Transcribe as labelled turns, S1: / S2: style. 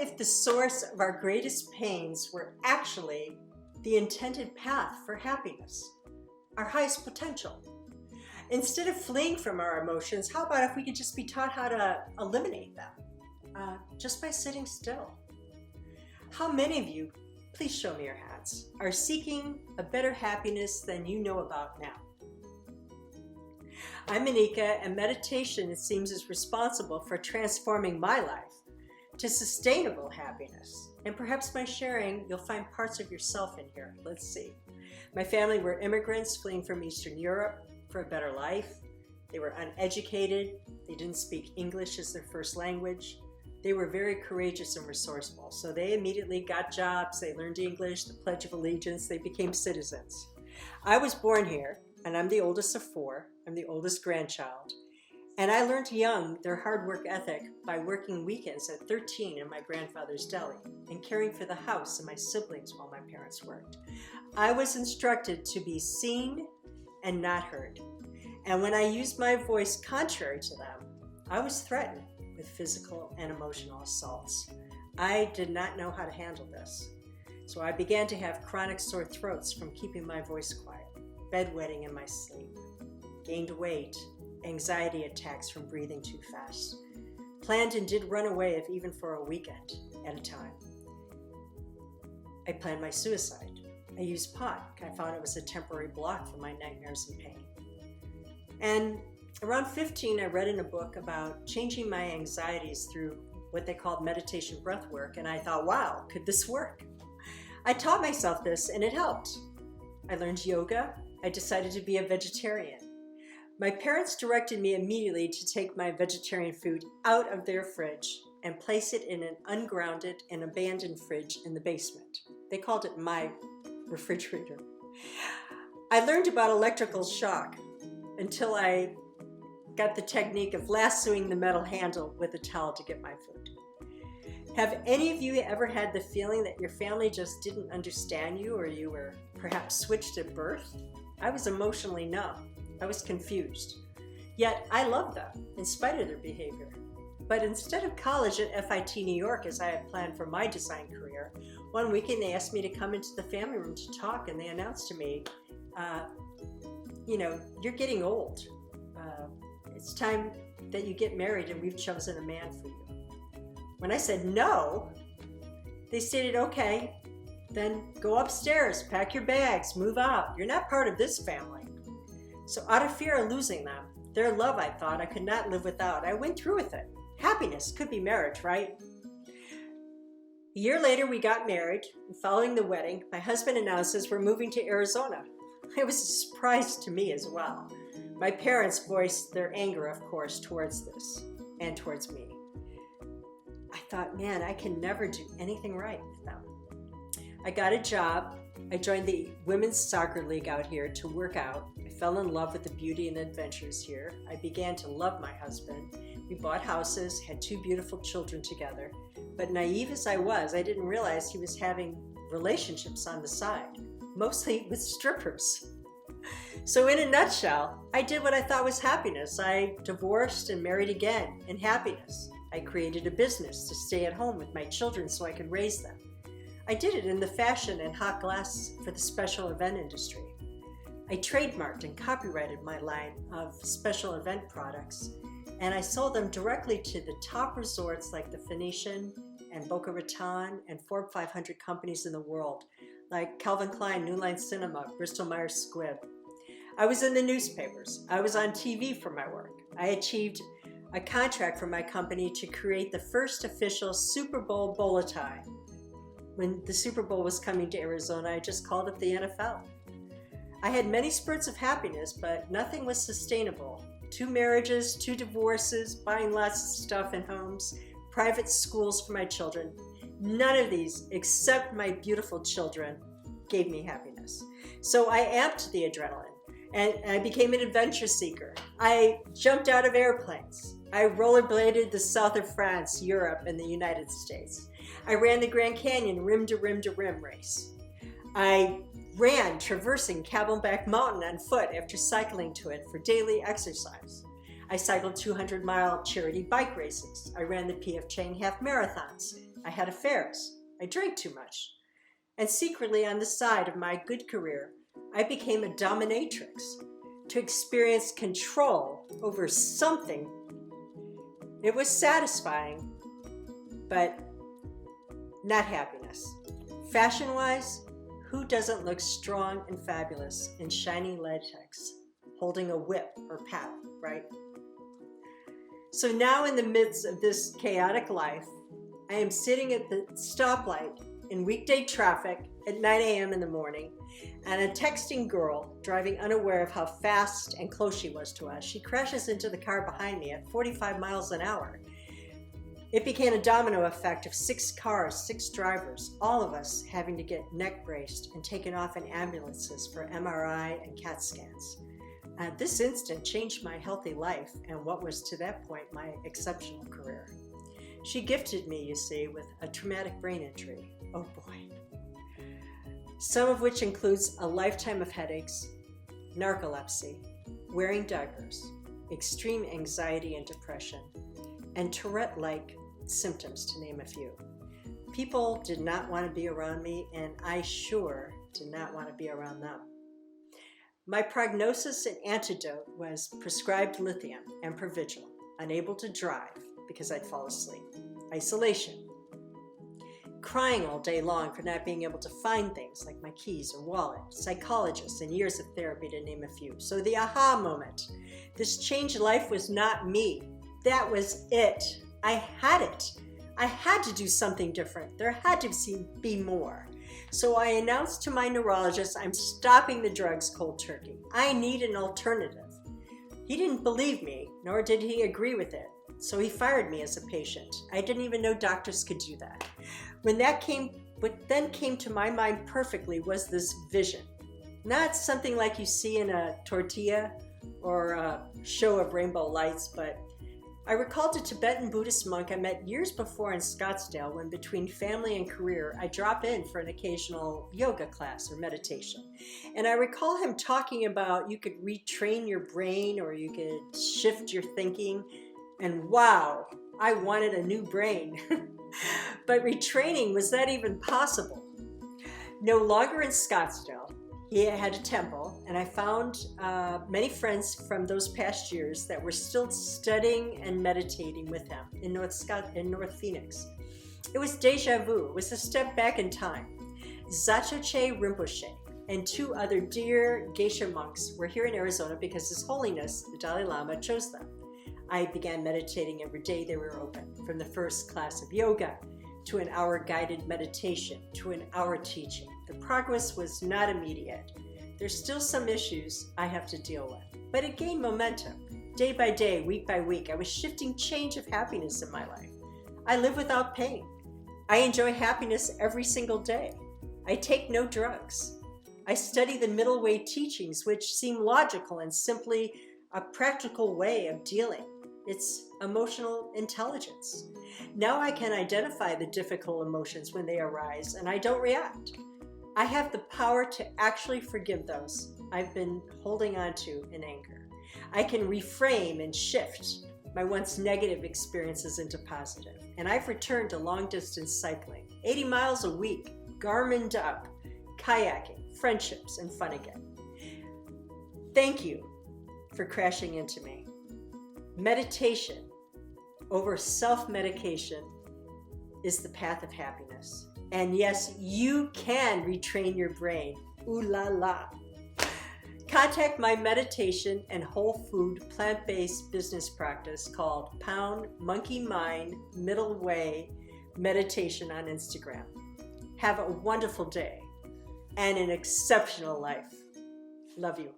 S1: if the source of our greatest pains were actually the intended path for happiness, our highest potential? Instead of fleeing from our emotions, how about if we could just be taught how to eliminate them, just by sitting still? How many of you, please show me your hands, are seeking a better happiness than you know about now? I'm Manika, and meditation, it seems, is responsible for transforming my life to sustainable happiness. And perhaps by sharing, you'll find parts of yourself in here. Let's see. My family were immigrants fleeing from Eastern Europe for a better life. They were uneducated. They didn't speak English as their first language. They were very courageous and resourceful. So they immediately got jobs. They learned English, the Pledge of Allegiance. They became citizens. I was born here, and I'm the oldest of four. I'm the oldest grandchild. And I learned young their hard work ethic by working weekends at 13 in my grandfather's deli and caring for the house and my siblings while my parents worked. I was instructed to be seen and not heard. And when I used my voice contrary to them, I was threatened with physical and emotional assaults. I did not know how to handle this. So I began to have chronic sore throats from keeping my voice quiet, bedwetting in my sleep, gained weight, anxiety attacks from breathing too fast, planned and did run away if even for a weekend at a time. I planned my suicide. I used pot. I found it was a temporary block from my nightmares and pain. And around 15, I read in a book about changing my anxieties through what they called meditation breath work, and I thought, wow, could this work? I taught myself this, and it helped. I learned yoga. I decided to be a vegetarian. My parents directed me immediately to take my vegetarian food out of their fridge and place it in an ungrounded and abandoned fridge in the basement. They called it my refrigerator. I learned about electrical shock until I got the technique of lassoing the metal handle with a towel to get my food. Have any of you ever had the feeling that your family just didn't understand you, or you were perhaps switched at birth? I was emotionally numb. I was confused. Yet I loved them in spite of their behavior. But instead of college at FIT New York, as I had planned for my design career, one weekend they asked me to come into the family room to talk, and they announced to me, you're getting old. It's time that you get married, and we've chosen a man for you. When I said no, they stated, okay, then go upstairs, pack your bags, move out. You're not part of this family. So out of fear of losing them, their love, I thought I could not live without, I went through with it. Happiness could be marriage, right? A year later, we got married, and following the wedding, my husband announces we're moving to Arizona. It was a surprise to me as well. My parents voiced their anger, of course, towards this and towards me. I thought, man, I can never do anything right with them. I got a job. I joined the women's soccer league out here to work out. I fell in love with the beauty and adventures here. I began to love my husband. We bought houses, had 2 beautiful children together. But naive as I was, I didn't realize he was having relationships on the side, mostly with strippers. So in a nutshell, I did what I thought was happiness. I divorced and married again in happiness. I created a business to stay at home with my children so I could raise them. I did it in the fashion and hot glass for the special event industry. I trademarked and copyrighted my line of special event products, and I sold them directly to the top resorts like the Phoenician and Boca Raton and Forbes 500 companies in the world, like Calvin Klein, New Line Cinema, Bristol Myers Squibb. I was in the newspapers. I was on TV for my work. I achieved a contract for my company to create the first official Super Bowl bow tie. When the Super Bowl was coming to Arizona, I just called it the NFL. I had many spurts of happiness, but nothing was sustainable. 2 marriages, 2 divorces, buying lots of stuff and homes, private schools for my children. None of these, except my beautiful children, gave me happiness. So I amped the adrenaline, and I became an adventure seeker. I jumped out of airplanes. I rollerbladed the south of France, Europe, and the United States. I ran the Grand Canyon rim to rim to rim race. I ran traversing Camelback Mountain on foot after cycling to it for daily exercise. I cycled 200-mile charity bike races. I ran the P.F. Chang half marathons. I had affairs. I drank too much. And secretly on the side of my good career, I became a dominatrix to experience control over something. It was satisfying, but not happiness. Fashion-wise, who doesn't look strong and fabulous in shiny latex, holding a whip or paddle, right? So now in the midst of this chaotic life, I am sitting at the stoplight in weekday traffic at 9 a.m. in the morning, and a texting girl, driving unaware of how fast and close she was to us, she crashes into the car behind me at 45 miles an hour. It became a domino effect of 6 cars, 6 drivers, all of us having to get neck braced and taken off in ambulances for MRI and CAT scans. This incident changed my healthy life and what was to that point my exceptional career. She gifted me, you see, with a traumatic brain injury. Oh boy. Some of which includes a lifetime of headaches, narcolepsy, wearing diapers, extreme anxiety and depression, and Tourette-like symptoms, to name a few. People did not want to be around me, and I sure did not want to be around them. My prognosis and antidote was prescribed lithium and Provigil, unable to drive because I'd fall asleep, isolation, crying all day long for not being able to find things like my keys or wallet, psychologists, and years of therapy, to name a few. So the aha moment, this changed life was not me. That was it. I had it. I had to do something different. There had to be more. So I announced to my neurologist, I'm stopping the drugs cold turkey. I need an alternative. He didn't believe me, nor did he agree with it. So he fired me as a patient. I didn't even know doctors could do that. What then came to my mind perfectly was this vision. Not something like you see in a tortilla or a show of rainbow lights, but I recalled a Tibetan Buddhist monk I met years before in Scottsdale when, between family and career, I drop in for an occasional yoga class or meditation. And I recall him talking about you could retrain your brain or you could shift your thinking. And wow, I wanted a new brain. But retraining, was that even possible? No longer in Scottsdale. He had a temple, and I found many friends from those past years that were still studying and meditating with him in North Phoenix. It was deja vu. It was a step back in time. Zachoche Rinpoche and 2 other dear geisha monks were here in Arizona because His Holiness, the Dalai Lama, chose them. I began meditating every day they were open, from the first class of yoga to an hour guided meditation to an hour teaching. The progress was not immediate. There's still some issues I have to deal with, but it gained momentum. Day by day, week by week, I was shifting change of happiness in my life. I live without pain. I enjoy happiness every single day. I take no drugs. I study the middle way teachings, which seem logical and simply a practical way of dealing. It's emotional intelligence. Now I can identify the difficult emotions when they arise, and I don't react. I have the power to actually forgive those I've been holding on to in anger. I can reframe and shift my once negative experiences into positive. And I've returned to long-distance cycling, 80 miles a week, Garmined up, kayaking, friendships, and fun again. Thank you for crashing into me. Meditation over self-medication is the path of happiness. And yes, you can retrain your brain. Ooh la la. Contact my meditation and whole food plant-based business practice called Pound Monkey Mind Middle Way Meditation on Instagram. Have a wonderful day and an exceptional life. Love you.